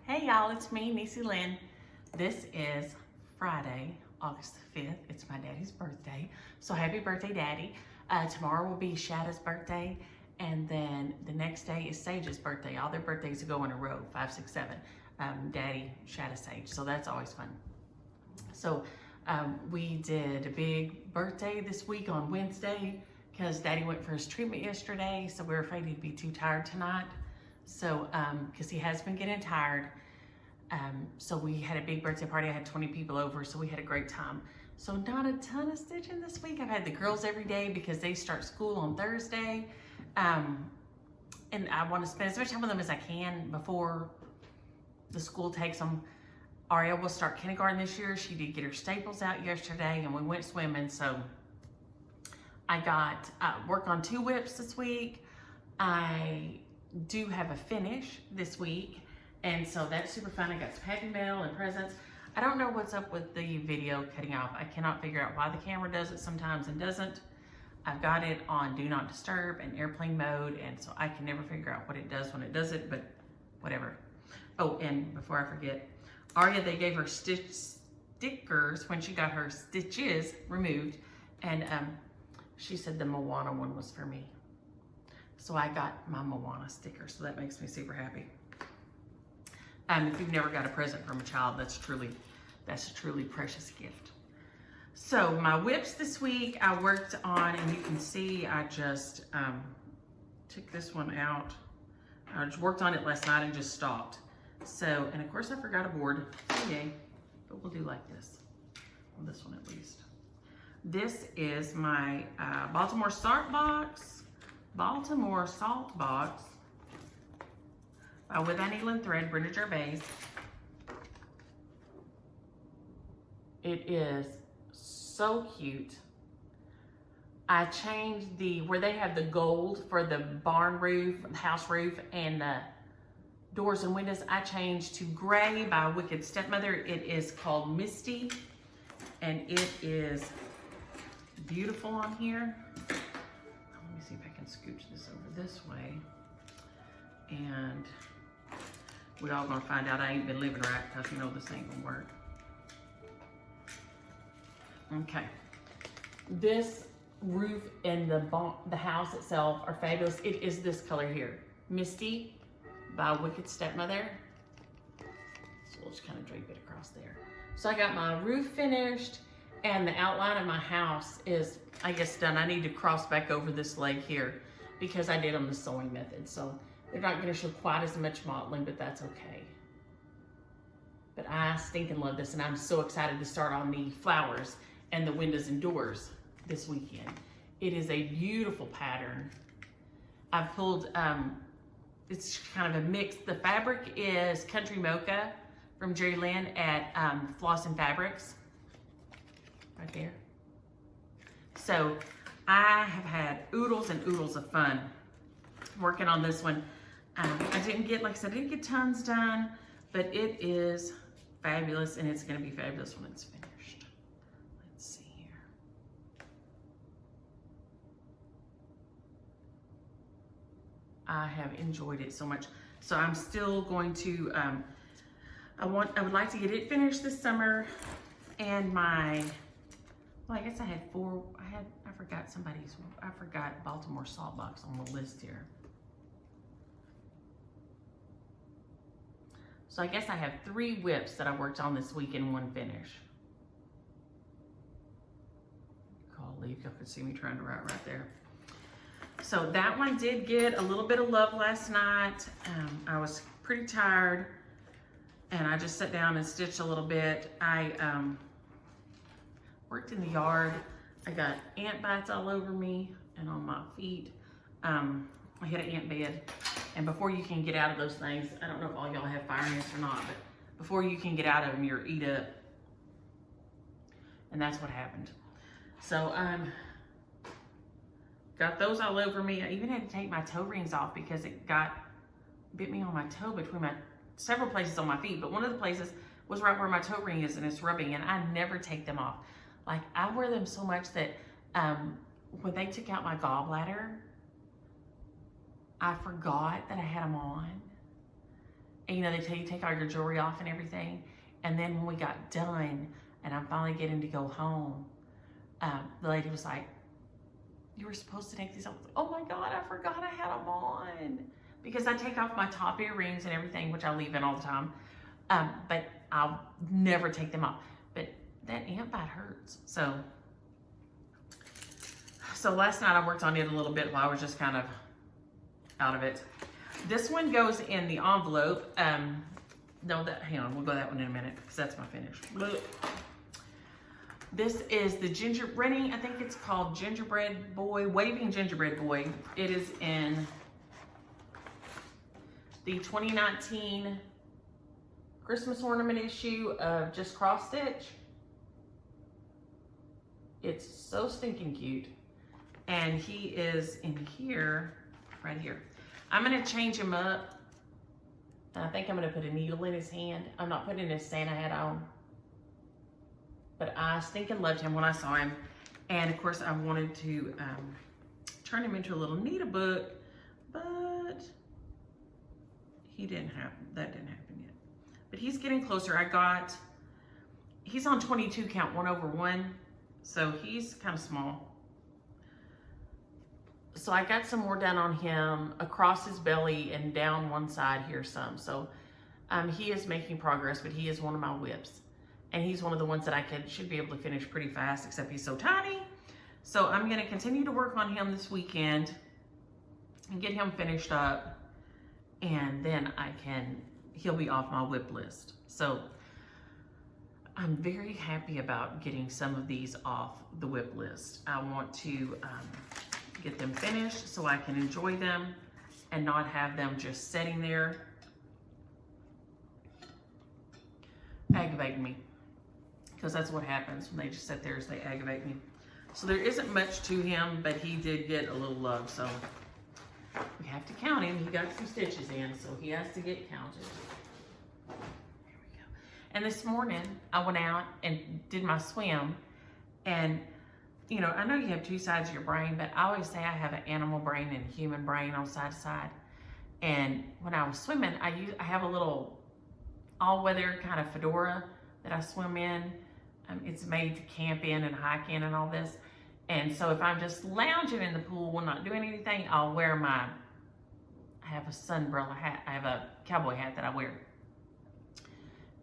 Hey y'all, it's me, Niecy Lynn. This is Friday, August the 5th. It's my daddy's birthday. So happy birthday, Daddy. Tomorrow will be Shada's birthday. And then the next day is Sage's birthday. All their birthdays go in a row, 5, 6, 7. Daddy, Shada, Sage. So that's always fun. So we did a big birthday this week on Wednesday because Daddy went for his treatment yesterday. So we were afraid he'd be too tired tonight. So, because he has been getting tired. So we had a big birthday party. I had 20 people over, so we had a great time. So not a ton of stitching this week. I've had the girls every day because they start school on Thursday. And I want to spend as much time with them as I can before the school takes them. Ariel will start kindergarten this year. She did get her staples out yesterday and we went swimming. So I got work on 2 whips this week. I do have a finish this week, and so that's super fun. I got some happy mail and presents. I don't know what's up with the video cutting off. I cannot figure out why the camera does it sometimes and doesn't. I've got it on do not disturb and airplane mode, and so I can never figure out what it does when it does it, but whatever. Oh, and before I forget, Aria, they gave her stickers when she got her stitches removed, and she said the Moana one was for me. So I got my Moana sticker, so that makes me super happy. If you've never got a present from a child, that's a truly precious gift. So my whips this week I worked on, and you can see I just took this one out. I just worked on it last night and just stopped. So, and of course I forgot a board, yay, but we'll do like this, on this one at least. This is my Baltimore Saltbox with a needle and thread, Brenda Gervais. It is so cute. I changed where they have the gold for the barn roof, house roof, and the doors and windows, I changed to gray by Wicked Stepmother. It is called Misty, and it is beautiful on here. Let me see if I can scooch this over this way. And we all gonna find out I ain't been living right because you know this ain't gonna work. Okay. This roof and the house itself are fabulous. It is this color here, Misty by Wicked Stepmother. So we'll just kind of drape it across there. So I got my roof finished, and the outline of my house is, I guess, done. I need to cross back over this leg here because I did on the sewing method. So they're not gonna show quite as much mottling, but that's okay. But I stinking love this, and I'm so excited to start on the flowers and the windows and doors this weekend. It is a beautiful pattern. I've pulled, it's kind of a mix. The fabric is Country Mocha from Jerry Lynn at Floss and Fabrics, right there. So I have had oodles and oodles of fun working on this one. I didn't get, like I said, I didn't get tons done, but it is fabulous, and it's gonna be fabulous when it's finished. Let's see here. I have enjoyed it so much. So I'm still going to, I would like to get it finished this summer, and well, I guess I had 4, I forgot Baltimore Saltbox on the list here. So I guess I have 3 whips that I worked on this week and 1 finish. Golly, y'all could see me trying to write right there. So that one did get a little bit of love last night. I was pretty tired, and I just sat down and stitched a little bit. I worked in the yard. I got ant bites all over me and on my feet. I hit an ant bed, and before you can get out of those things, I don't know if all y'all have fire ants or not, but before you can get out of them, you're eat up. And that's what happened. So got those all over me. I even had to take my toe rings off because it bit me on my toe between several places on my feet, but one of the places was right where my toe ring is, and it's rubbing, and I never take them off. Like, I wear them so much that when they took out my gallbladder, I forgot that I had them on. And, you know, they tell you take all your jewelry off and everything. And then when we got done and I'm finally getting to go home, the lady was like, you were supposed to take these off. Oh my God, I forgot I had them on. Because I take off my top earrings and everything, which I leave in all the time. But I'll never take them off. But that ant bite hurts. So last night I worked on it a little bit while I was just kind of out of it. This one goes in the envelope. No, hang on, we'll go that one in a minute because that's my finish. This is the I think it's called Gingerbread Boy, Waving Gingerbread Boy. It is in the 2019 Christmas ornament issue of Just Cross Stitch. It's so stinking cute. And he is in here, right here. I'm gonna change him up. I think I'm gonna put a needle in his hand. I'm not putting his Santa hat on. But I stinking loved him when I saw him. And of course I wanted to turn him into a little needle book, but that didn't happen yet. But he's getting closer. He's on 22 count 1/1. So he's kind of small. So I got some more done on him across his belly and down one side here some. So he is making progress, but he is one of my whips. And he's one of the ones that I should be able to finish pretty fast, except he's so tiny. So I'm gonna continue to work on him this weekend and get him finished up. And then he'll be off my whip list. So I'm very happy about getting some of these off the whip list. I want to get them finished so I can enjoy them and not have them just sitting there aggravating me, because that's what happens when they just sit there, is they aggravate me. So there isn't much to him, but he did get a little love, so we have to count him. He got some stitches in, so he has to get counted. There we go. And this morning I went out and did my swim, and you know, I know you have two sides of your brain, but I always say I have an animal brain and a human brain on side to side. And when I was swimming, I have a little all-weather kind of fedora that I swim in. It's made to camp in and hike in and all this. And so if I'm just lounging in the pool and not doing anything, I'll wear I have a sunbrella hat. I have a cowboy hat that I wear.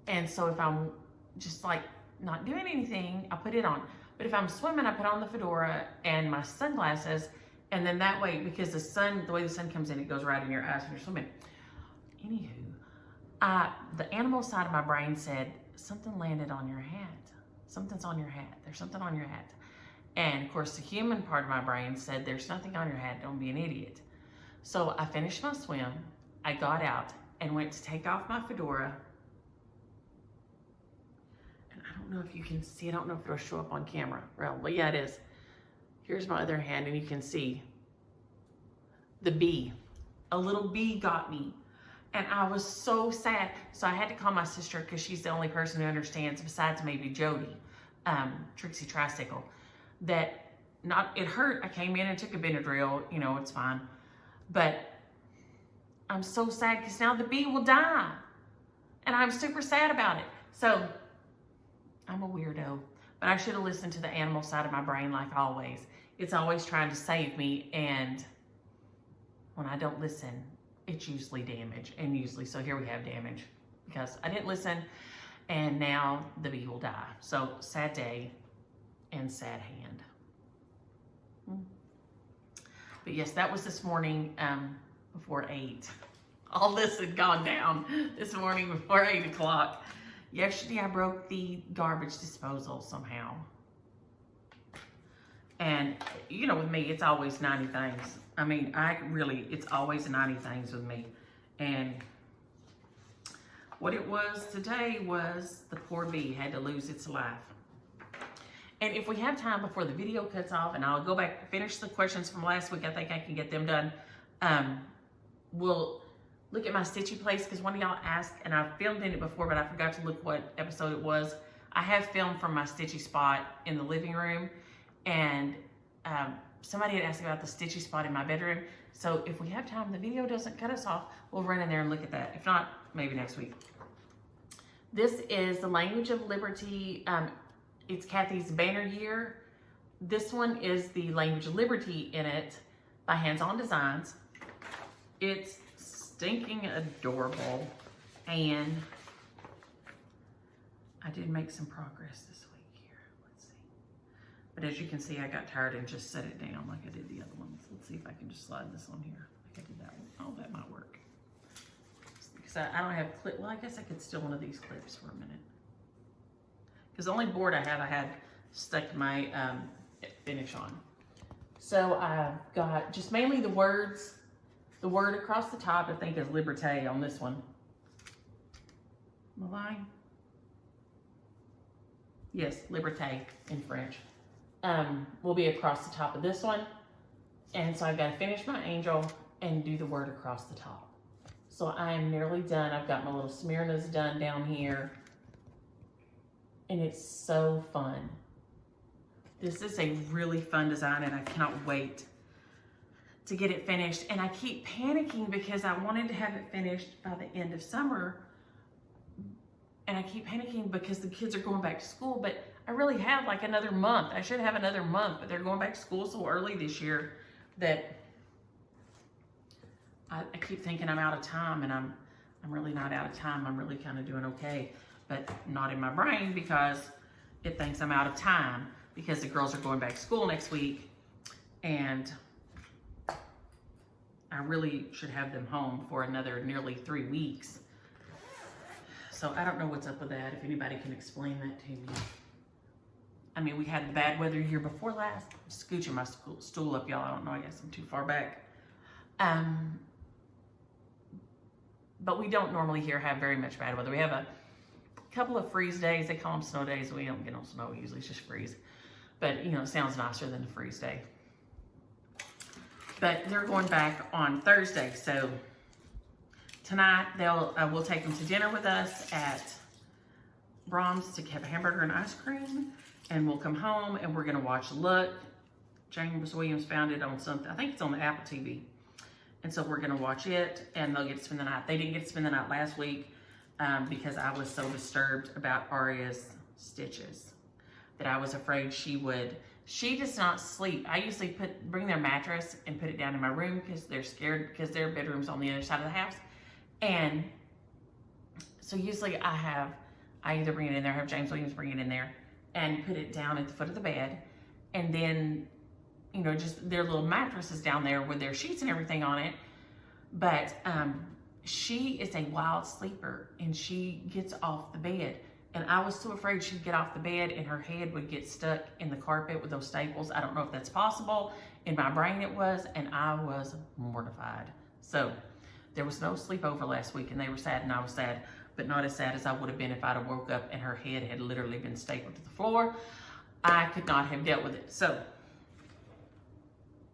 And so if I'm just like not doing anything, I'll put it on. But if I'm swimming, I put on the fedora and my sunglasses, and then that way, because the way the sun comes in, it goes right in your eyes when you're swimming. Anywho, the animal side of my brain said, something landed on your hat. Something's on your hat. There's something on your hat. And of course, the human part of my brain said, there's nothing on your hat. Don't be an idiot. So I finished my swim. I got out and went to take off my fedora. I don't know if you can see, I don't know if it'll show up on camera. Well, yeah, it is. Here's my other hand, and you can see the bee. A little bee got me, and I was so sad. So I had to call my sister, because she's the only person who understands, besides maybe Jody, Trixie Tricycle, that it hurt. I came in and took a Benadryl, you know, it's fine. But I'm so sad, because now the bee will die, and I'm super sad about it. So I'm a weirdo, but I should have listened to the animal side of my brain like always. It's always trying to save me, and when I don't listen, it's usually damage, so here we have damage because I didn't listen, and now the bee will die. So sad day and sad hand. But yes, that was this morning before 8. All this had gone down this morning before 8 o'clock. Yesterday, I broke the garbage disposal somehow. And, you know, with me, it's always 90 things. I mean, it's always 90 things with me. And what it was today was the poor bee had to lose its life. And if we have time before the video cuts off, and I'll go back and finish the questions from last week, I think I can get them done. We'll look at my stitchy place, because one of y'all asked, and I've filmed in it before, but I forgot to look what episode it was. I have filmed from my stitchy spot in the living room, and somebody had asked about the stitchy spot in my bedroom. So if we have time, the video doesn't cut us off, we'll run in there and look at that. If not, maybe next week. This is the Language of Liberty. It's Kathy's banner year. This one is the Language of Liberty in it by Hands On Designs. It's stinking adorable, and I did make some progress this week here. Let's see. But as you can see, I got tired and just set it down like I did the other ones. Let's see if I can just slide this on here like I did that one. Oh, that might work. Because I don't have clip. Well, I guess I could steal one of these clips for a minute. Because the only board I had stuck my finish on. So I've got just mainly the words. The word across the top, I think, is liberté on this one. Line? Yes, liberté in French. Will be across the top of this one. And so I've got to finish my angel and do the word across the top. So I am nearly done. I've got my little Smyrnas done down here. And it's so fun. This is a really fun design, and I cannot wait to get it finished. And I keep panicking because I wanted to have it finished by the end of summer. And I keep panicking because the kids are going back to school, but I really have like another month. I should have another month, but they're going back to school so early this year that I keep thinking I'm out of time, and I'm really not out of time. I'm really kind of doing okay, but not in my brain because it thinks I'm out of time because the girls are going back to school next week, and I really should have them home for another nearly 3 weeks. So I don't know what's up with that, if anybody can explain that to me. I mean, we had the bad weather year before last. I'm scooching my stool up, y'all. I don't know, I guess I'm too far back. But we don't normally here have very much bad weather. We have a couple of freeze days. They call them snow days. We don't get no snow usually, it's just freeze. But, you know, it sounds nicer than a freeze day. But they're going back on Thursday, so tonight we'll take them to dinner with us at Brahms to have a hamburger and ice cream, and we'll come home and we're gonna watch Look. James Williams found it on something. I think it's on the Apple TV, and so we're gonna watch it, and they'll get to spend the night. They didn't get to spend the night last week because I was so disturbed about Aria's stitches that I was afraid she would. She does not sleep. I usually bring their mattress and put it down in my room because they're scared because their bedroom's on the other side of the house. And so usually I either bring it in there, have James Williams bring it in there and put it down at the foot of the bed. And then, you know, just their little mattress is down there with their sheets and everything on it. But she is a wild sleeper, and she gets off the bed. And I was so afraid she'd get off the bed and her head would get stuck in the carpet with those staples. I don't know if that's possible. In my brain it was, and I was mortified. So there was no sleepover last week, and they were sad and I was sad, but not as sad as I would have been if I'd have woke up and her head had literally been stapled to the floor. I could not have dealt with it. So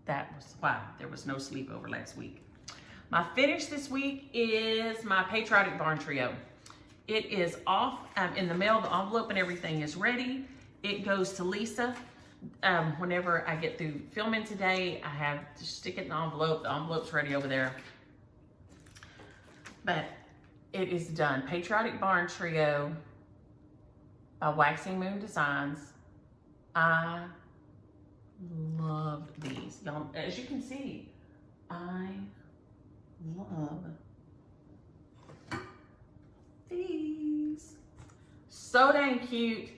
that was why there was no sleepover last week. My finish this week is my Patriotic Barn Trio. It is off in the mail. The envelope and everything is ready. It goes to Lisa. Whenever I get through filming today, I have to stick it in the envelope. The envelope's ready over there. But it is done. Patriotic Barn Trio by Waxing Moon Designs. I love these. Y'all, as you can see, I love these. So dang cute.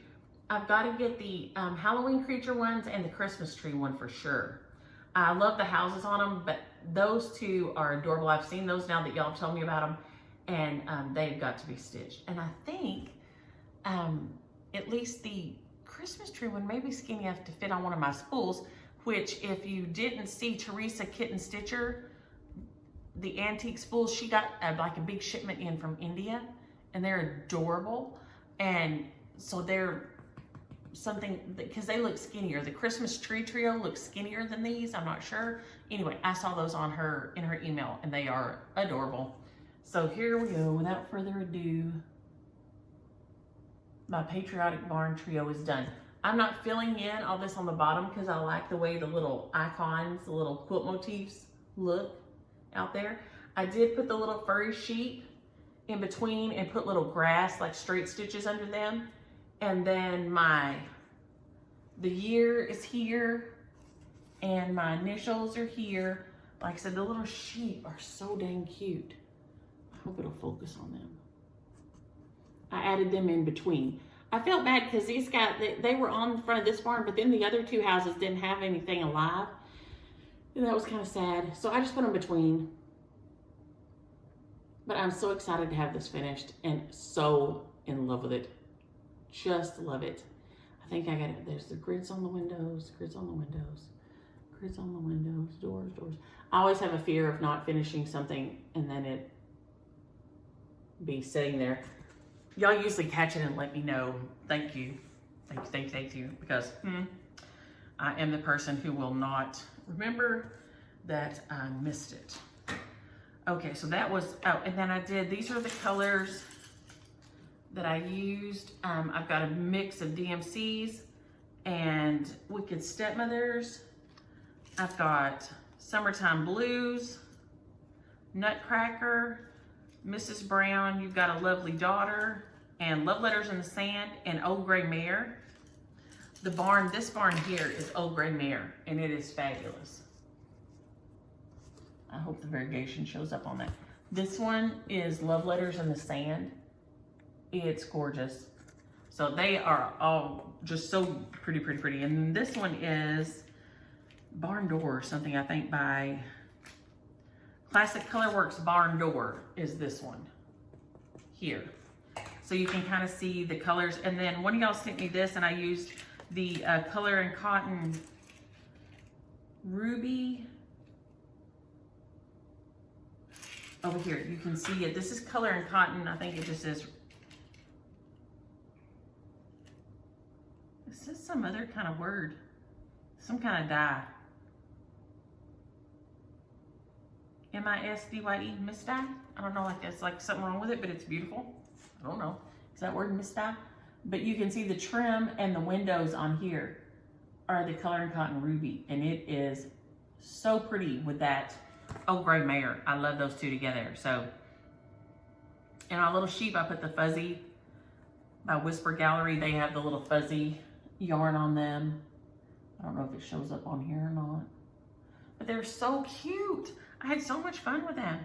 I've got to get the Halloween creature ones and the Christmas tree one for sure. I love the houses on them, but those two are adorable. I've seen those now that y'all told me about them, and they've got to be stitched. And I think at least the Christmas tree one may be skinny enough to fit on one of my spools, which if you didn't see Teresa Kitten Stitcher, the antique spools, she got like a big shipment in from India, and they're adorable. And so they're something, because they look skinnier. The Christmas tree trio looks skinnier than these, I'm not sure. Anyway, I saw those on her, in her email, and they are adorable. So here we go, without further ado, my Patriotic Barn Trio is done. I'm not filling in all this on the bottom because I like the way the little icons, the little quilt motifs look out there. I did put the little furry sheep in between and put little grass, like straight stitches under them. And then the year is here and my initials are here. Like I said, the little sheep are so dang cute. I hope it'll focus on them. I added them in between. I felt bad because these guys, they were on the front of this barn, but then the other two houses didn't have anything alive. And that was kind of sad. So I just put them between. But I'm so excited to have this finished and so in love with it. Just love it. I think I got it. There's the grids on the windows, grids on the windows, grids on the windows, doors, doors. I always have a fear of not finishing something and then it be sitting there. Y'all usually catch it and let me know. Thank you. Thank you, thank you, thank you. Because I am the person who will not remember that I missed it. Okay, so that was, oh, and then I did, these are the colors that I used. I've got a mix of DMCs and Wicked Stepmothers. I've got Summertime Blues, Nutcracker, Mrs. Brown, You've Got a Lovely Daughter, and Love Letters in the Sand, and Old Gray Mare. This barn here is Old Gray Mare, and it is fabulous. I hope the variegation shows up on that. This one is Love Letters in the Sand. It's gorgeous. So they are all just so pretty, pretty, pretty. And this one is Barn Door, something I think by Classic Colorworks Barn Door is this one here. So you can kind of see the colors. And then one of y'all sent me this and I used the Color and Cotton Ruby. Over here, you can see it. This is Color and Cotton. I think it just says, this is some other kind of word, some kind of dye. M-I-S-D-Y-E, mist dye? I don't know, like there's like something wrong with it, but it's beautiful. I don't know. Is that word mist dye? But you can see the trim and the windows on here are the Color and Cotton Ruby, and it is so pretty with that Old Gray Mare. I love those two together. So, and our little sheep, I put the Fuzzy by Whisper Gallery. They have the little fuzzy yarn on them. I don't know if it shows up on here or not, but they're so cute. I had so much fun with them.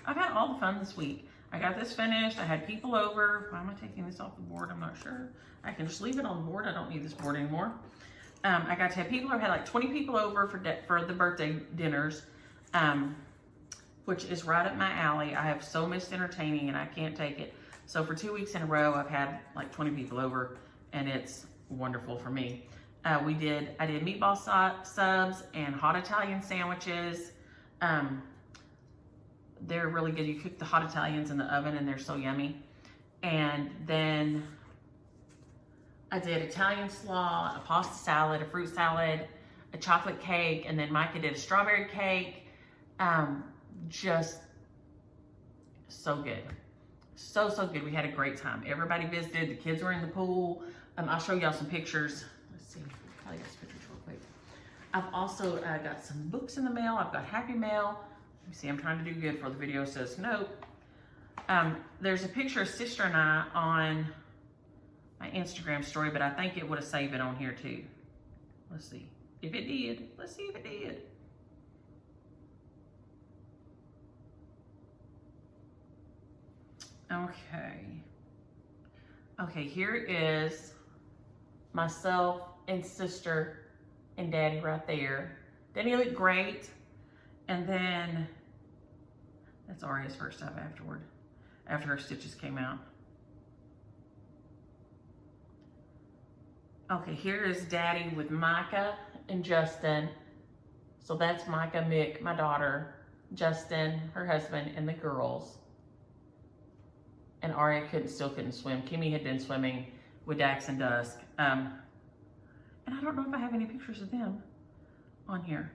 I've had all the fun this week. I got this finished. I had people over. Why am I taking this off the board? I'm not sure. I can just leave it on the board. I don't need this board anymore. I got to have people over. I had like 20 people over for the birthday dinners, which is right up my alley. I have so missed entertaining and I can't take it. So for 2 weeks in a row, I've had like 20 people over and it's wonderful for me. I did meatball subs and hot Italian sandwiches. They're really good. You cook the hot Italians in the oven and they're so yummy. And then I did Italian slaw, a pasta salad, a fruit salad, a chocolate cake, and then Micah did a strawberry cake. Just so good. So, so good. We had a great time. Everybody visited. The kids were in the pool. I'll show y'all some pictures. Let's see. I'll get some pictures real quick. I've also got some books in the mail. I've got Happy Mail. Let me see. I'm trying to do good for the video says nope. There's a picture of Sister and I on my Instagram story, but I think it would have saved it on here too. Let's see if it did. Let's see if it did. Okay, here is myself and sister and daddy right there. Daddy looked great. And then that's Aria's first time after her stitches came out. Okay, here is Daddy with Micah and Justin. So that's Micah, Mick, my daughter, Justin, her husband, and the girls. And Aria still couldn't swim. Kimmy had been swimming with Dax and Dusk. And I don't know if I have any pictures of them on here.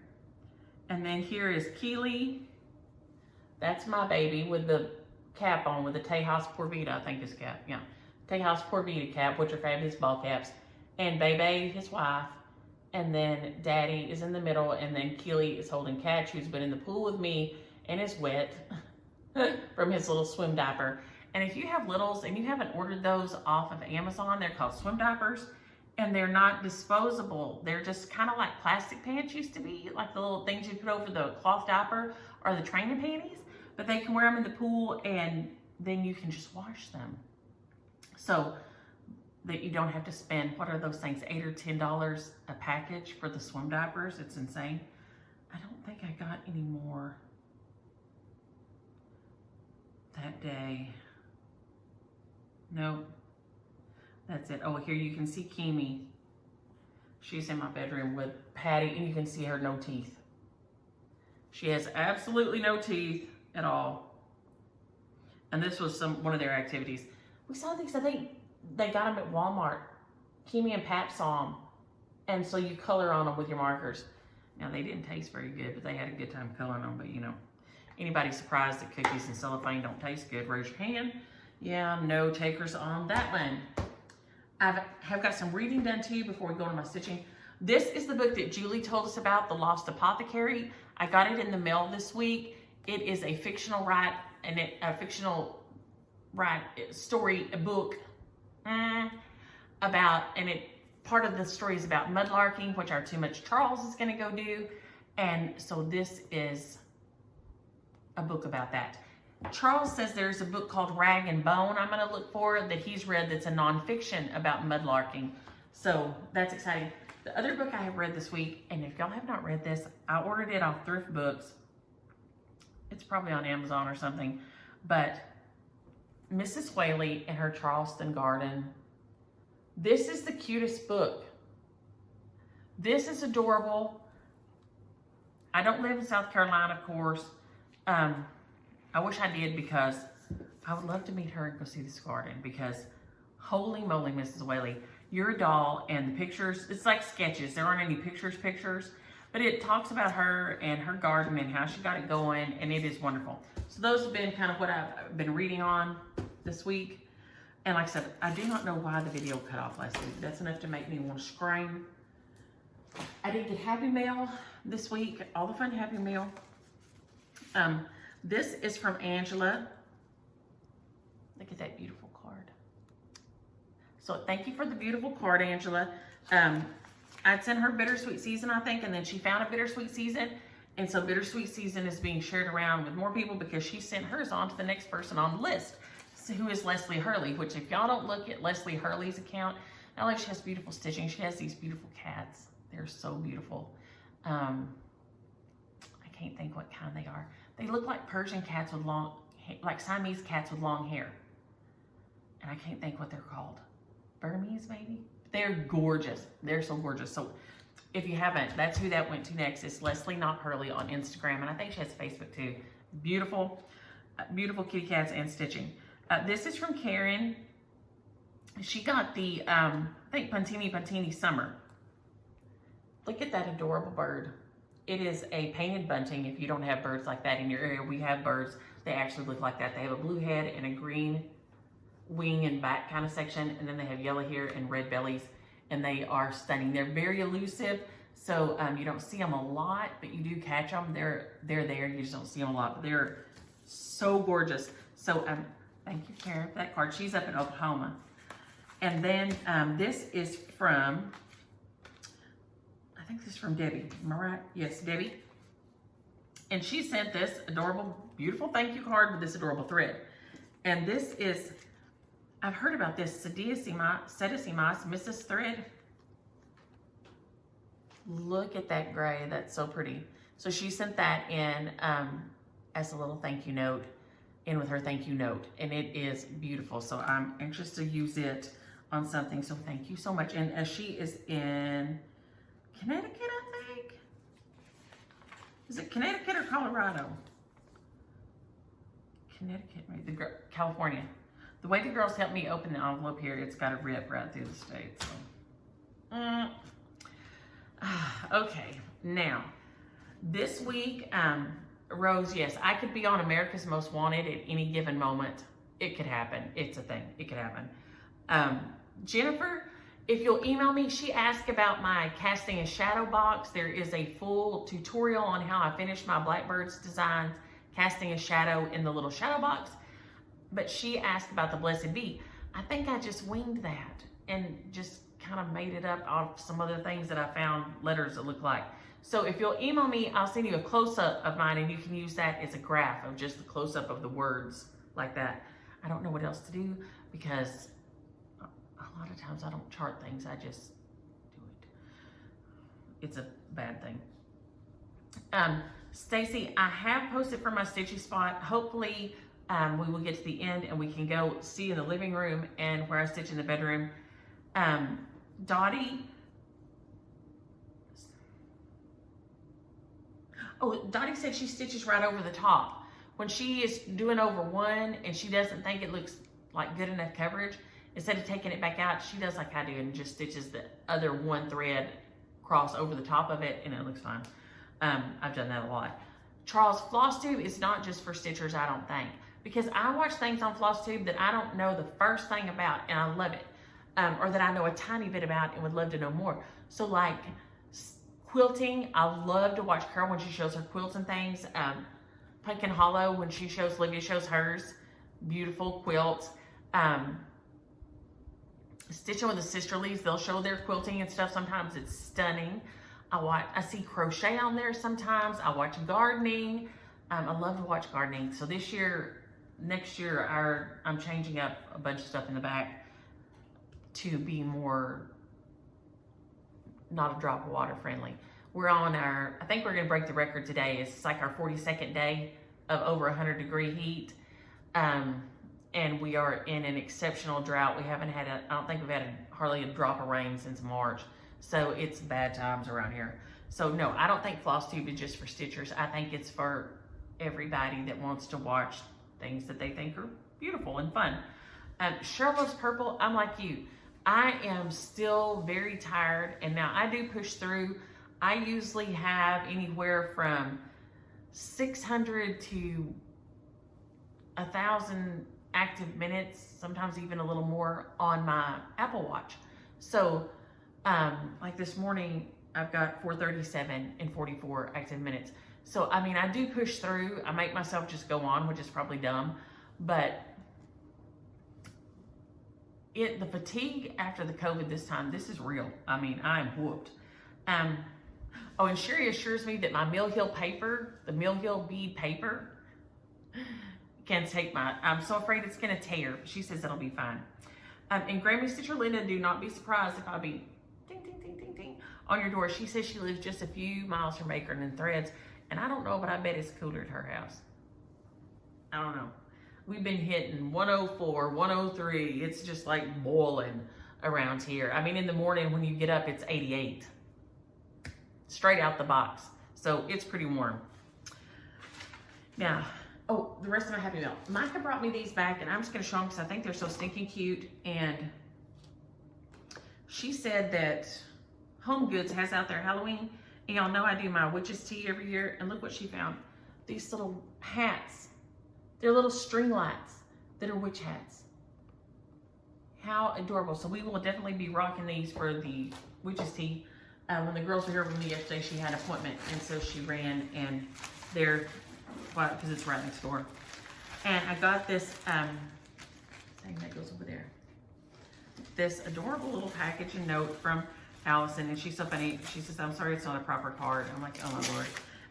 And then here is Keely. That's my baby with the cap on, with the Tejas Por Vida, I think is cap. Yeah, Tejas Por Vida cap, which are fabulous ball caps. And Bebe, his wife, and then Daddy is in the middle, and then Keely is holding Catch, who's been in the pool with me and is wet from his little swim diaper. And if you have littles and you haven't ordered those off of Amazon, they're called swim diapers, and they're not disposable. They're just kind of like plastic pants used to be, like the little things you put over the cloth diaper or the training panties, but they can wear them in the pool, and then you can just wash them. So that you don't have to spend, what are those things, $8 or $10 a package for the swim diapers. It's insane. I don't think I got any more that day. No, that's it. Oh, here you can see Kimi. She's in my bedroom with Patty, and you can see her no teeth. She has absolutely no teeth at all. And this was one of their activities. We saw these, I think they got them at Walmart. Kimi and Pat saw them. And so you color on them with your markers. Now, they didn't taste very good, but they had a good time coloring them. But, you know, anybody surprised that cookies and cellophane don't taste good, raise your hand. Yeah, no takers on that one. I have got some reading done too before we go to my stitching. This is the book that Julie told us about, The Lost Apothecary. I got it in the mail this week. It is a fictional story, a book about, and part of the story is about mudlarking, which our Too Much Charles is going to go do. And so this is a book about that. Charles says there's a book called Rag and Bone I'm going to look for that he's read that's a nonfiction about mudlarking. So that's exciting. The other book I have read this week, and if y'all have not read this, I ordered it off Thrift Books. It's probably on Amazon or something. But Mrs. Whaley and Her Charleston Garden. This is the cutest book. This is adorable. I don't live in South Carolina, of course. I wish I did, because I would love to meet her and go see this garden, because holy moly, Mrs. Whaley, you're a doll, and the pictures, it's like sketches. There aren't any pictures, but it talks about her and her garden and how she got it going, and it is wonderful. So those have been kind of what I've been reading on this week. And like I said, I do not know why the video cut off last week. That's enough to make me want to scream. I did get Happy Mail this week, all the fun Happy Mail. This is from Angela. Look at that beautiful card. So thank you for the beautiful card, Angela. I'd sent her Bittersweet Season, I think, and then she found a Bittersweet Season. And so Bittersweet Season is being shared around with more people because she sent hers on to the next person on the list, who is Leslie Hurley, which if y'all don't look at Leslie Hurley's account, not only she has beautiful stitching, she has these beautiful cats. They're so beautiful. I can't think what kind they are. They look like Persian cats with long, like Siamese cats with long hair. And I can't think what they're called. Burmese, maybe? They're gorgeous. They're so gorgeous. So if you haven't, that's who that went to next. It's Leslie Not Hurley on Instagram. And I think she has Facebook too. Beautiful, beautiful kitty cats and stitching. This is from Karen. She got the, I think, Puntini Summer. Look at that adorable bird. It is a painted bunting. If you don't have birds like that in your area, we have birds. They actually look like that. They have a blue head and a green wing and back kind of section, and then they have yellow hair and red bellies, and they are stunning. They're very elusive, so you don't see them a lot, but you do catch them. They're there. You just don't see them a lot, but they're so gorgeous. So thank you, Karen, for that card. She's up in Oklahoma. And then this is from, I think this is from Debbie. Am I right? Yes, Debbie. And she sent this adorable, beautiful thank you card with this adorable thread. And this is, I've heard about this, Sedisimas Mrs. Thread. Look at that gray. That's so pretty. So she sent that in as a little thank you note, in with her thank you note. And it is beautiful. So I'm anxious to use it on something. So thank you so much. And as she is in Connecticut, I think. Is it Connecticut or Colorado? Connecticut, maybe. California. The way the girls helped me open the envelope here, it's got a rip right through the state. So. Okay, now, this week, Rose, yes, I could be on America's Most Wanted at any given moment. It could happen. It's a thing. It could happen. Jennifer if you'll email me, she asked about my casting a shadow box. There is a full tutorial on how I finished my Blackbird's designs, casting a shadow in the little shadow box. But she asked about the Blessed Bee. I think I just winged that and just kind of made it up off some other things that I found, letters that look like. So if you'll email me, I'll send you a close-up of mine and you can use that as a graph of just the close-up of the words like that. I don't know what else to do because a lot of times I don't chart things, I just do it. It's a bad thing. Stacy, I have posted for my stitchy spot. Hopefully we will get to the end and we can go see in the living room and where I stitch in the bedroom. Dottie said she stitches right over the top. When she is doing over one and she doesn't think it looks like good enough coverage, instead of taking it back out, she does like I do and just stitches the other one thread cross over the top of it and it looks fine. I've done that a lot. Charles, Flosstube is not just for stitchers, I don't think. Because I watch things on Flosstube that I don't know the first thing about and I love it. Or that I know a tiny bit about and would love to know more. So like quilting, I love to watch Carol when she shows her quilts and things. Pumpkin Hollow, when Livia shows hers. Beautiful quilts. Stitching with the Sisterlies, they'll show their quilting and stuff. Sometimes it's stunning. I see crochet on there sometimes. I watch gardening. I love to watch gardening. So next year, I'm changing up a bunch of stuff in the back to be more, not a drop of water friendly. We're on I think we're gonna break the record today. It's like our 42nd day of over 100-degree heat. And we are in an exceptional drought. We haven't had I don't think we've had hardly a drop of rain since March. So it's bad times around here. So no, I don't think Flosstube is just for stitchers. I think it's for everybody that wants to watch things that they think are beautiful and fun. Cheryl Loves Purple, I'm like you. I am still very tired, and now I do push through. I usually have anywhere from 600 to 1,000 active minutes, sometimes even a little more on my Apple Watch. So like this morning, I've got 437 and 44 active minutes. So, I mean, I do push through. I make myself just go on, which is probably dumb, but the fatigue after the COVID this time, this is real. I mean, I'm whooped. Oh, and Sherry assures me that my Mill Hill paper, the Mill Hill bead paper, can take I'm so afraid it's gonna tear. She says it'll be fine. And Grammy Stitcher Linda, do not be surprised if I be ding, ding, ding, ding, ding on your door. She says she lives just a few miles from Akron and Threads, and I don't know, but I bet it's cooler at her house. I don't know. We've been hitting 104, 103. It's just like boiling around here. I mean, in the morning when you get up, it's 88. Straight out the box. So it's pretty warm. Now, oh, the rest of my Happy Meal. Micah brought me these back, and I'm just going to show them because I think they're so stinking cute. And she said that Home Goods has out their Halloween. And y'all know I do my witch's tea every year. And look what she found. These little hats. They're little string lights that are witch hats. How adorable. So we will definitely be rocking these for the witch's tea. When the girls were here with me yesterday, she had an appointment. And so she ran, and they're, well, because it's right next door. And I got this thing that goes over there. This adorable little package and note from Allison. And she's so funny. She says, I'm sorry it's not a proper card. I'm like, oh my Lord.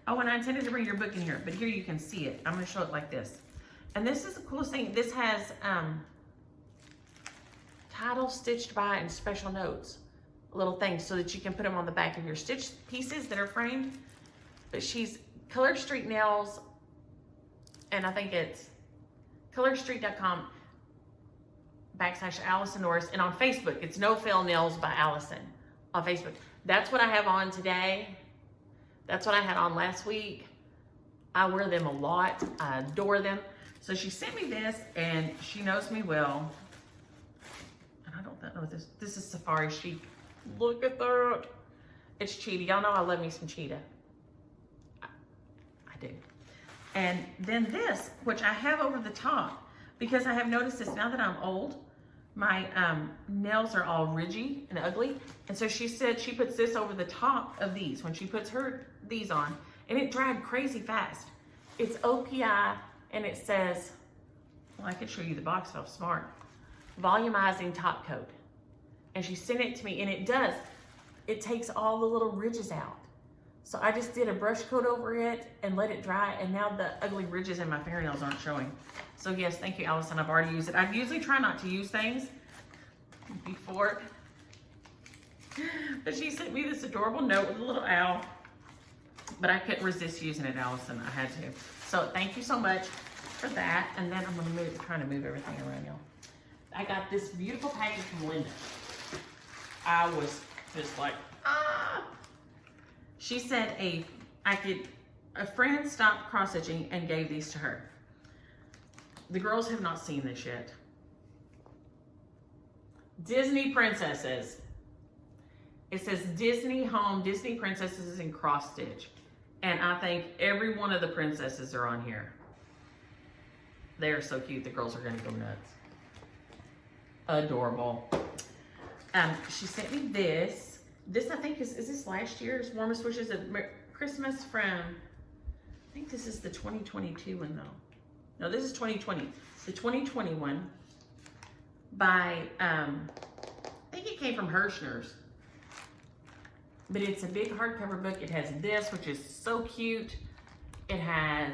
Oh, and I intended to bring your book in here, but here you can see it. I'm going to show it like this. And this is the coolest thing. This has titles stitched by and special notes, little things, so that you can put them on the back of your stitch pieces that are framed. But she's Color Street Nails, and I think it's colorstreet.com / Allison Norris. And on Facebook, it's No Fail Nails by Allison on Facebook. That's what I have on today. That's what I had on last week. I wear them a lot. I adore them. So she sent me this, and she knows me well. And I don't know this. This is Safari Chic. Look at that. It's cheetah. Y'all know I love me some cheetah. I do. And then this, which I have over the top, because I have noticed this now that I'm old, My nails are all ridgy and ugly. And so she said she puts this over the top of these when she puts these on, and it dried crazy fast. It's OPI, and it says, well, I could show you the box if I'm smart, volumizing top coat. And she sent it to me, and it does. It takes all the little ridges out. So I just did a brush coat over it and let it dry, and now the ugly ridges in my fingernails aren't showing. So yes, thank you, Allison. I've already used it. I usually try not to use things before, but she sent me this adorable note with a little owl, but I couldn't resist using it, Allison. I had to. So thank you so much for that. And then I'm gonna trying to move everything around, y'all. I got this beautiful package from Linda. I was just like, ah. She said a friend stopped cross-stitching and gave these to her. The girls have not seen this yet. Disney Princesses. It says Disney Home, Disney Princesses in cross stitch. And I think every one of the princesses are on here. They are so cute. The girls are gonna go nuts. Adorable. She sent me this. This I think is this last year's Warmest Wishes of Christmas from, I think this is the 2022 one though. No, this is 2020. The 2020 one by, I think it came from Hirschner's. But it's a big hardcover book. It has this, which is so cute. It has,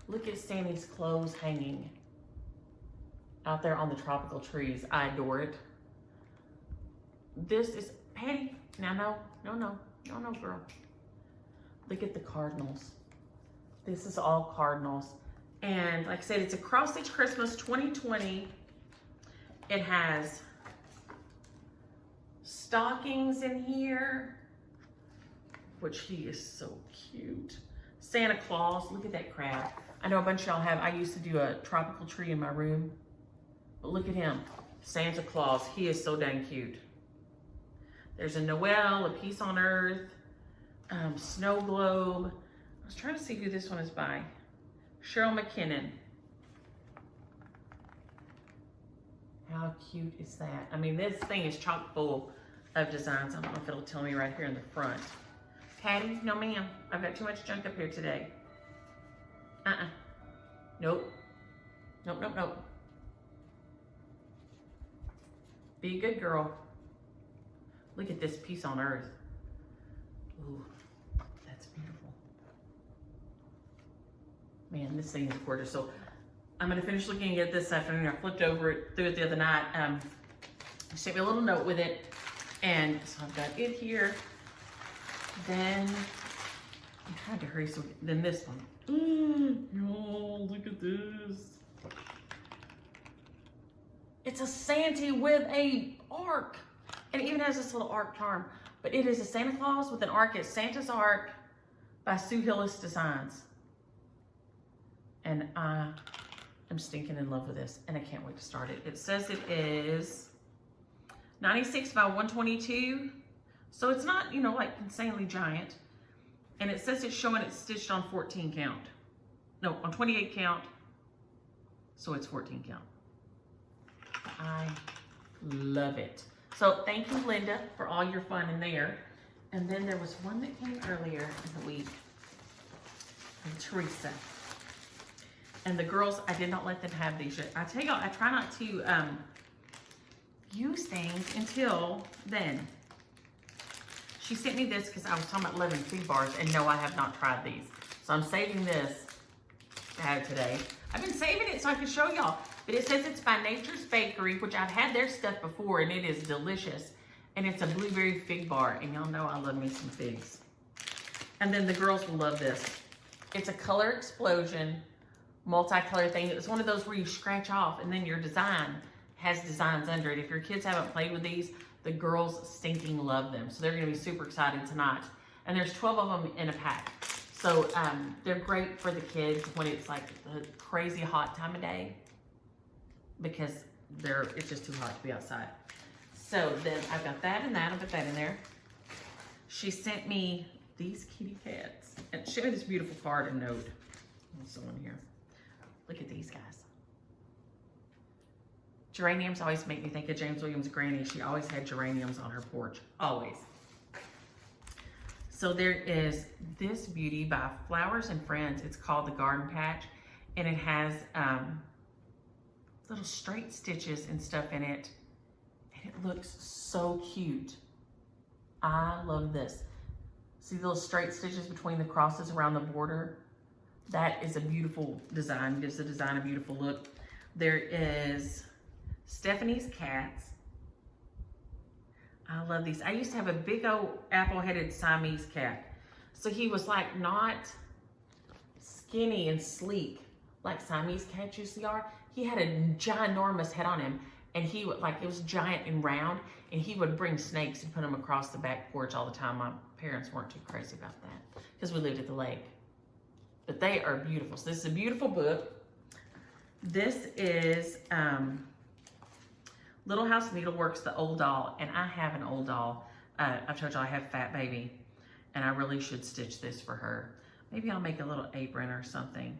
look at Sandy's clothes hanging out there on the tropical trees. I adore it. This is, Patty, now no, girl. Look at the cardinals. This is all cardinals. And like I said, it's a Cross Stitch Christmas 2020. It has stockings in here, which he is so cute. Santa Claus, look at that crab. I know a bunch of y'all have, I used to do a tropical tree in my room, but look at him, Santa Claus. He is so dang cute. There's a Noel, a Peace on Earth, Snow Globe. I was trying to see who this one is by. Cheryl McKinnon. How cute is that? I mean, this thing is chock full of designs. I don't know if it'll tell me right here in the front. Patty, no ma'am. I've got too much junk up here today. Nope. Nope. Be a good girl. Look at this Peace on Earth. Ooh, that's beautiful. Man, this thing is gorgeous. So I'm gonna finish looking at this afternoon. I flipped through it the other night. She sent me a little note with it. And so I've got it here. Then, I'm trying to hurry, so then this one. Oh, look at this. It's a Santa with a ark. And it even has this little ark charm. But it is a Santa Claus with an ark. It's Santa's Ark by Sue Hillis Designs. And I am stinking in love with this. And I can't wait to start it. It says it is 96 by 122. So it's not, you know, like insanely giant. And it says it's showing it's stitched on 14 count. No, on 28 count. So it's 14 count. I love it. So thank you, Linda, for all your fun in there. And then there was one that came earlier in the week from Teresa. And the girls, I did not let them have these yet. I tell y'all, I try not to use things until then. She sent me this because I was talking about 11 fig bars, and no, I have not tried these. So I'm saving this to have today. I've been saving it so I can show y'all. But it says it's by Nature's Bakery, which I've had their stuff before, and it is delicious. And it's a blueberry fig bar, and y'all know I love me some figs. And then the girls will love this. It's a color explosion, multicolor thing. It's one of those where you scratch off, and then your design has designs under it. If your kids haven't played with these, the girls stinking love them. So they're gonna be super excited tonight. And there's 12 of them in a pack. So they're great for the kids when it's like a crazy hot time of day, because it's just too hot to be outside. So then I've got that and that, I'll put that in there. She sent me these kitty cats. And she had this beautiful card and note. Also in here. Look at these guys. Geraniums always make me think of James Williams' granny. She always had geraniums on her porch, always. So there is this beauty by Flowers and Friends. It's called the Garden Patch, and it has little straight stitches and stuff in it, and it looks so cute. I love this. See the little straight stitches between the crosses around the border? That is a beautiful design. Gives the design a beautiful look. There is Stephanie's Cats. I love these. I used to have a big old apple-headed Siamese cat. So he was like not skinny and sleek like Siamese cats usually are. He had a ginormous head on him, and he would, like, it was giant and round, and he would bring snakes and put them across the back porch all the time. My parents weren't too crazy about that because we lived at the lake. But they are beautiful. So this is a beautiful book. This is Little House Needleworks, the old doll, and I have an old doll. I've told you I have Fat Baby, and I really should stitch this for her. Maybe I'll make a little apron or something.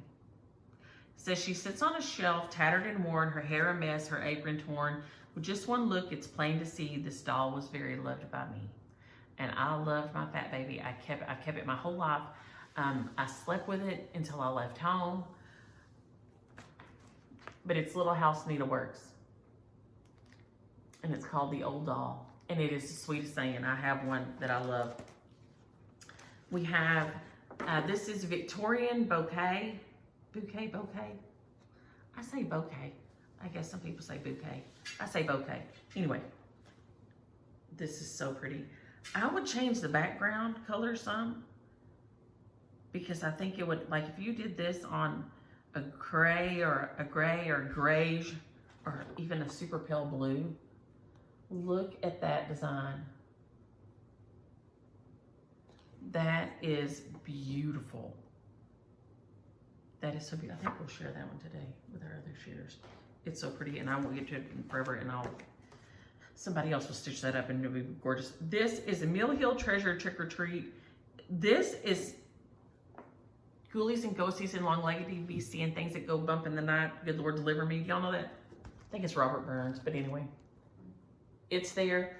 It says she sits on a shelf, tattered and worn, her hair a mess, her apron torn. With just one look, it's plain to see this doll was very loved by me. And I loved my Fat Baby. I've kept it my whole life. I slept with it until I left home. But it's Little House Needleworks. And it's called The Old Doll. And it is the sweetest thing, and I have one that I love. We have, this is Victorian Bouquet. Bouquet? I say bouquet. I guess some people say bouquet. I say bouquet. Anyway, this is so pretty. I would change the background color some, because I think it would, like if you did this on a gray or grayish or even a super pale blue, look at that design. That is beautiful. That is so beautiful. I think we'll share that one today with our other shares. It's so pretty, and I won't get to it forever, and somebody else will stitch that up and it'll be gorgeous. This is a Mill Hill Treasure Trick or Treat. This is Ghoulies and Ghosties and Long-Legged be seeing things that go bump in the night. Good Lord, deliver me. Y'all know that? I think it's Robert Burns, but anyway. It's there.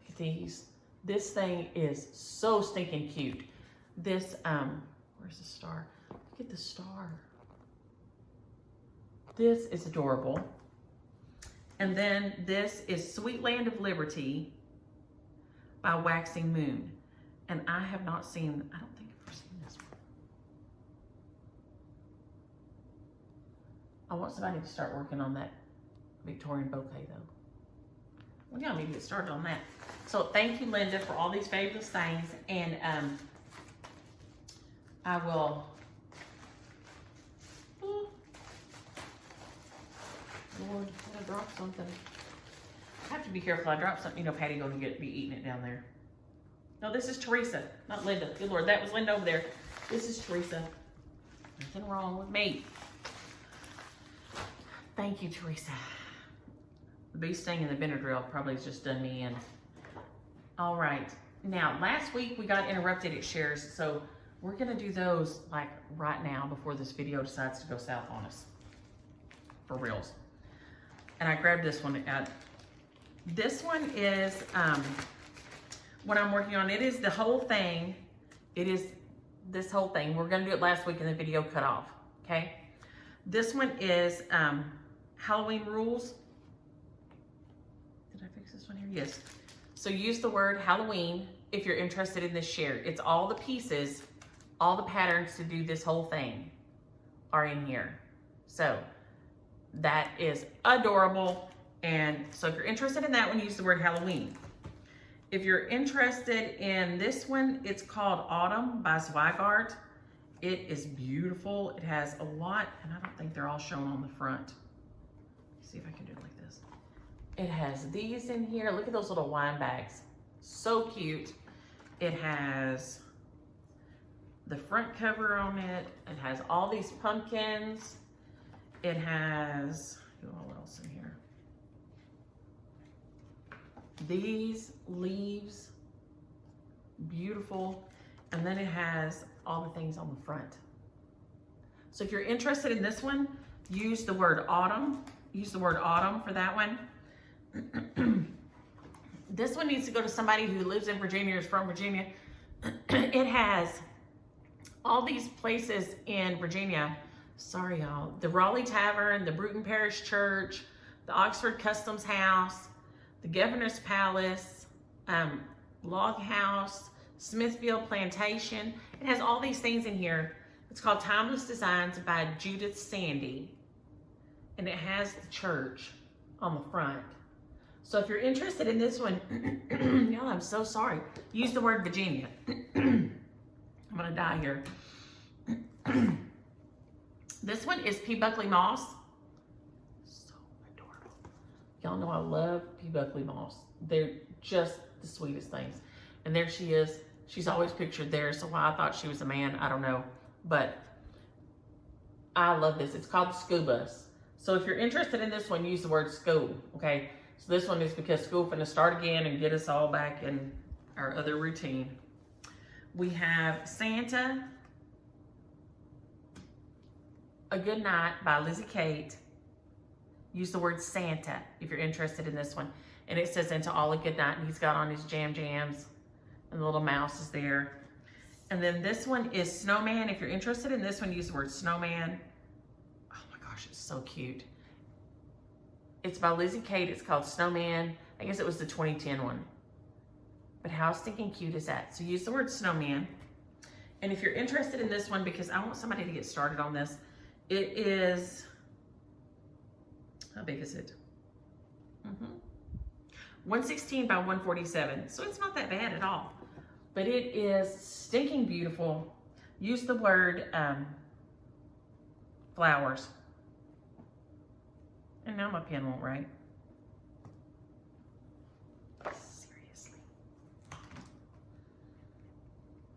Look at these. This thing is so stinking cute. This, where's the star? Look at the star. This is adorable. And then this is Sweet Land of Liberty by Waxing Moon. And I have not seen, I don't think I've ever seen this one. I want somebody to start working on that Victorian bouquet though. Well, yeah, I need to get started on that. So thank you, Linda, for all these fabulous things. And I will, Lord, I dropped something. I have to be careful. I dropped something. You know, Patty going to be eating it down there. No, this is Teresa, not Linda. Good Lord, that was Linda over there. This is Teresa. Nothing wrong with me. Thank you, Teresa. The bee sting and the Benadryl probably has just done me in. All right. Now, last week we got interrupted at shares, so we're going to do those like right now before this video decides to go south on us. For reals. And I grabbed this one out. This one is what I'm working on. It is the whole thing. It is this whole thing. We're going to do it last week and the video cut off. Okay. This one is Halloween rules. Did I fix this one here? Yes. So use the word Halloween if you're interested in this share. It's all the pieces, all the patterns to do this whole thing are in here. So that is adorable. And so if you're interested in that one, use the word Halloween. If you're interested in this one, it's called Autumn by Zweigart. It is beautiful. It has a lot, and I don't think they're all shown on the front. Let's see if I can do it like this. It has these in here. Look at those little wine bags. So cute. It has the front cover on it. It has all these pumpkins. It has, what else in here? These leaves, beautiful. And then it has all the things on the front. So if you're interested in this one, use the word autumn use the word autumn for that one. This one needs to go to somebody who lives in Virginia or is from Virginia. It has all these places in Virginia. Sorry, y'all. The Raleigh Tavern, the Bruton Parish Church, the Oxford Customs House, the Governor's Palace, Log House, Smithfield Plantation. It has all these things in here. It's called Timeless Designs by Judith Sandy. And it has the church on the front. So if you're interested in this one, y'all, I'm so sorry. Use the word Virginia. I'm gonna die here. This one is P. Buckley Moss. So adorable. Y'all know I love P. Buckley Moss. They're just the sweetest things. And there she is. She's always pictured there, so why I thought she was a man, I don't know. But I love this. It's called the School Bus. So if you're interested in this one, use the word school, okay? So this one is because school's gonna start again and get us all back in our other routine. We have Santa, A Good Night by Lizzie Kate. Use the word Santa if you're interested in this one. And it says into all a good night, and he's got on his jams, and the little mouse is there. And then this one is Snowman. If you're interested in this one, use the word snowman. Oh my gosh, it's so cute. It's by Lizzie Kate. It's called Snowman. I guess it was the 2010 one. But how stinking cute is that? So use the word snowman. And if you're interested in this one, because I want somebody to get started on this, it is, how big is it? 116 by 147. So it's not that bad at all. But it is stinking beautiful. Use the word flowers. And now my pen won't write. Seriously.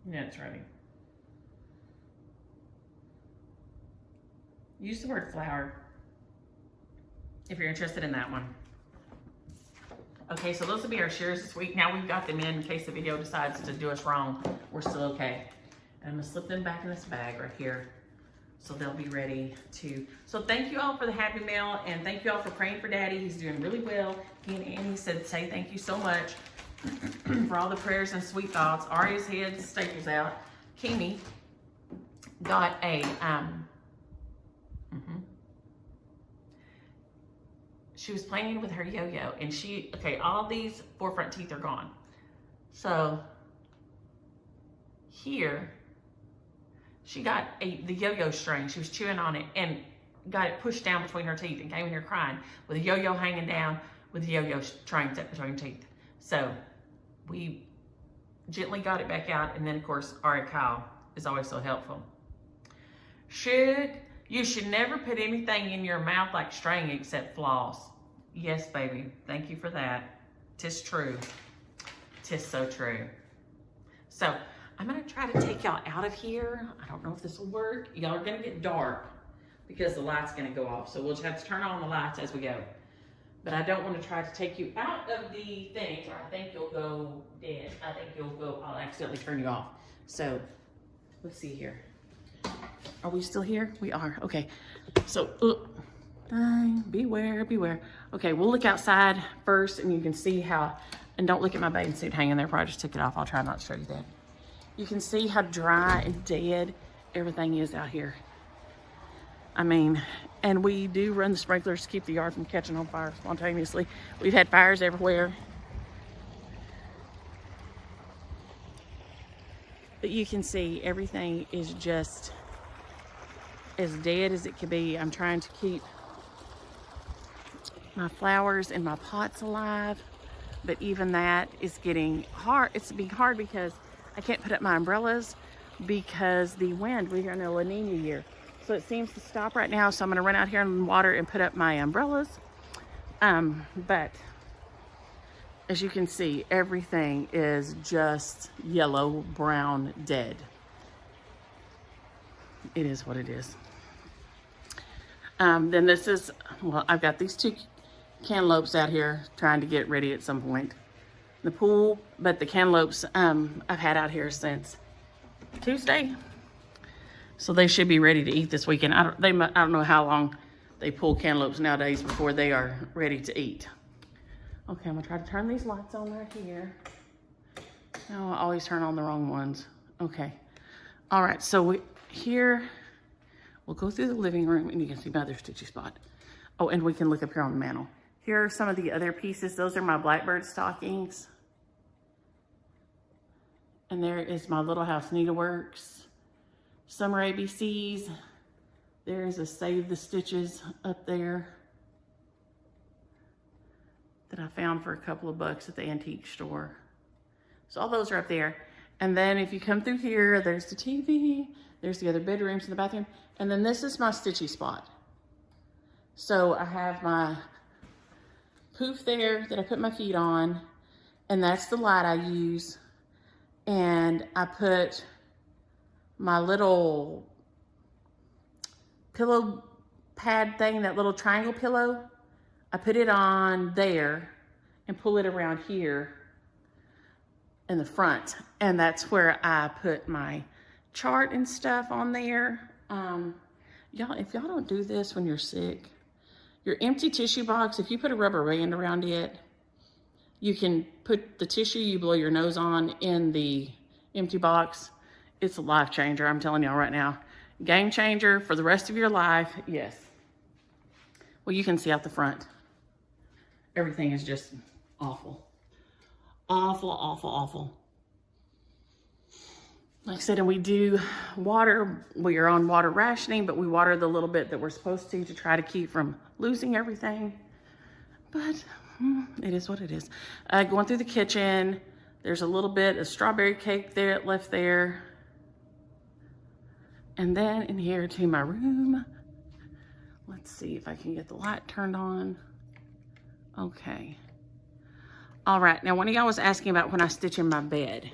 Yeah, it's writing. Use the word flower if you're interested in that one. Okay, so those will be our shares this week. Now we've got them in case the video decides to do us wrong. We're still okay. And I'm gonna slip them back in this bag right here so they'll be ready to. So thank you all for the happy mail, and thank you all for praying for Daddy. He's doing really well. He and Annie said, say thank you so much for all the prayers and sweet thoughts. Aria's head staples out. Kimi got a, she was playing with her yo-yo, and she, okay, all these forefront teeth are gone. So here, she got the yo-yo string. She was chewing on it and got it pushed down between her teeth and came in here crying with a yo-yo hanging down with the yo-yo string between her teeth. So we gently got it back out, and then of course, Ari Kyle is always so helpful. You should never put anything in your mouth like string except floss. Yes, baby. Thank you for that. 'Tis true. 'Tis so true. So I'm gonna try to take y'all out of here. I don't know if this will work. Y'all are gonna get dark because the light's gonna go off. So we'll just have to turn on the lights as we go. But I don't want to try to take you out of the thing, or I think you'll go dead. I think you'll go, I'll accidentally turn you off. So let's see here. Are we still here? We are. Okay. So, beware, beware. Okay, we'll look outside first, and you can see how, and don't look at my bathing suit hanging there. Probably just took it off. I'll try not to show you that. You can see how dry and dead everything is out here. I mean, and we do run the sprinklers to keep the yard from catching on fire spontaneously. We've had fires everywhere. But you can see everything is just as dead as it could be. I'm trying to keep my flowers and my pots alive, but even that is getting hard. It's being hard because I can't put up my umbrellas because the wind, we're in a La Nina year. So it seems to stop right now. So I'm gonna run out here in the water and put up my umbrellas. But as you can see, everything is just yellow, brown, dead. It is what it is. Then this is, well, I've got these two cantaloupes out here trying to get ready at some point. The pool, but the cantaloupes I've had out here since Tuesday. So they should be ready to eat this weekend. I don't know how long they pull cantaloupes nowadays before they are ready to eat. Okay, I'm gonna try to turn these lights on right here. No, I always turn on the wrong ones. Okay. All right, so here, we'll go through the living room and you can see my other stitchy spot. Oh, and we can look up here on the mantle. Here are some of the other pieces. Those are my blackbird stockings. And there is my Little House Needleworks. Summer ABCs. There's a Save the Stitches up there that I found for a couple of bucks at the antique store. So all those are up there. And then if you come through here, there's the TV, there's the other bedrooms and the bathroom. And then this is my stitchy spot. So I have my poof there that I put my feet on, and that's the light I use. And I put my little pillow pad thing, that little triangle pillow, I put it on there and pull it around here in the front. And that's where I put my chart and stuff on there. Y'all, if y'all don't do this when you're sick, your empty tissue box, if you put a rubber band around it, you can put the tissue you blow your nose on in the empty box. It's a life changer, I'm telling y'all right now. Game changer for the rest of your life, yes. Well, you can see out the front. Everything is just awful. Awful, awful, awful. Like I said, and we do water. We are on water rationing, but we water the little bit that we're supposed to try to keep from losing everything. But it is what it is. Going through the kitchen, there's a little bit of strawberry cake there left there. And then in here to my room. Let's see if I can get the light turned on. Okay. All right, now one of y'all was asking about when I stitch in my bed.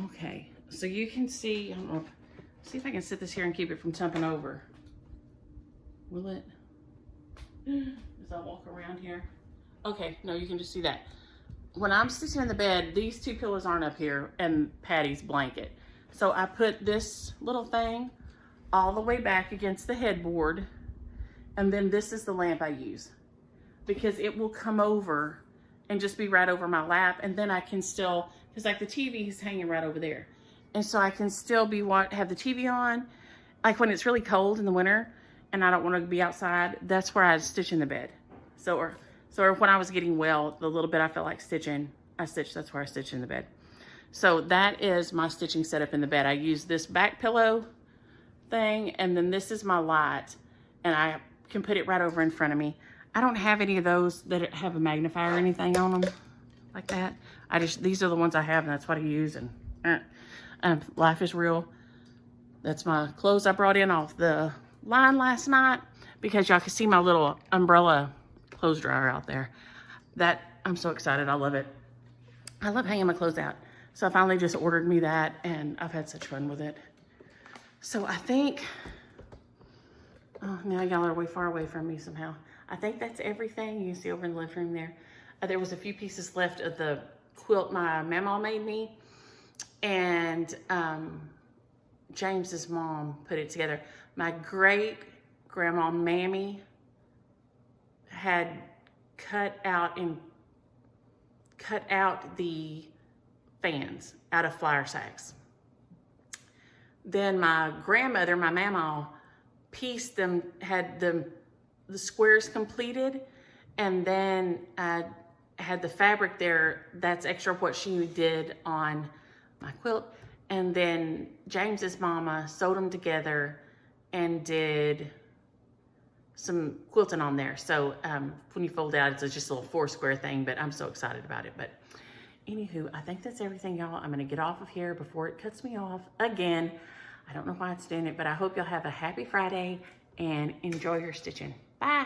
Okay, so you can see, I don't know, see if I can sit this here and keep it from tumping over. Will it? As I walk around here. Okay, no, you can just see that. When I'm stitching in the bed, these two pillows aren't up here and Patty's blanket. So I put this little thing all the way back against the headboard, and then this is the lamp I use because it will come over and just be right over my lap, and then I can still, because like the TV is hanging right over there, and so I can still be have the TV on, like when it's really cold in the winter and I don't want to be outside. That's where I stitch in the bed. So or when I was getting well, the little bit I felt like stitching, I stitched. That's where I stitch in the bed. So that is my stitching setup in the bed. I use this back pillow thing, and then this is my light, and I can put it right over in front of me. I don't have any of those that have a magnifier or anything on them like that. These are the ones I have, and that's what I use. And life is real. That's my clothes I brought in off the line last night because y'all can see my little umbrella clothes dryer out there. That, I'm so excited. I love it. I love hanging my clothes out. So I finally just ordered me that, and I've had such fun with it. So I think, oh, now y'all are way far away from me somehow. I think that's everything. You can see over in the living room there. There was a few pieces left of the quilt my mama made me, and James's mom put it together. My great grandma Mammy had cut out the fans out of flour sacks. Then my grandmother, my mama, pieced them, had the squares completed, and then I had the fabric there. That's extra what she did on my quilt. And then James's mama sewed them together and did some quilting on there. So when you fold it out, it's just a little 4-square thing, but I'm so excited about it. But anywho, I think that's everything, y'all. I'm gonna get off of here before it cuts me off again. I don't know why it's doing it, but I hope y'all have a happy Friday and enjoy your stitching. Bye.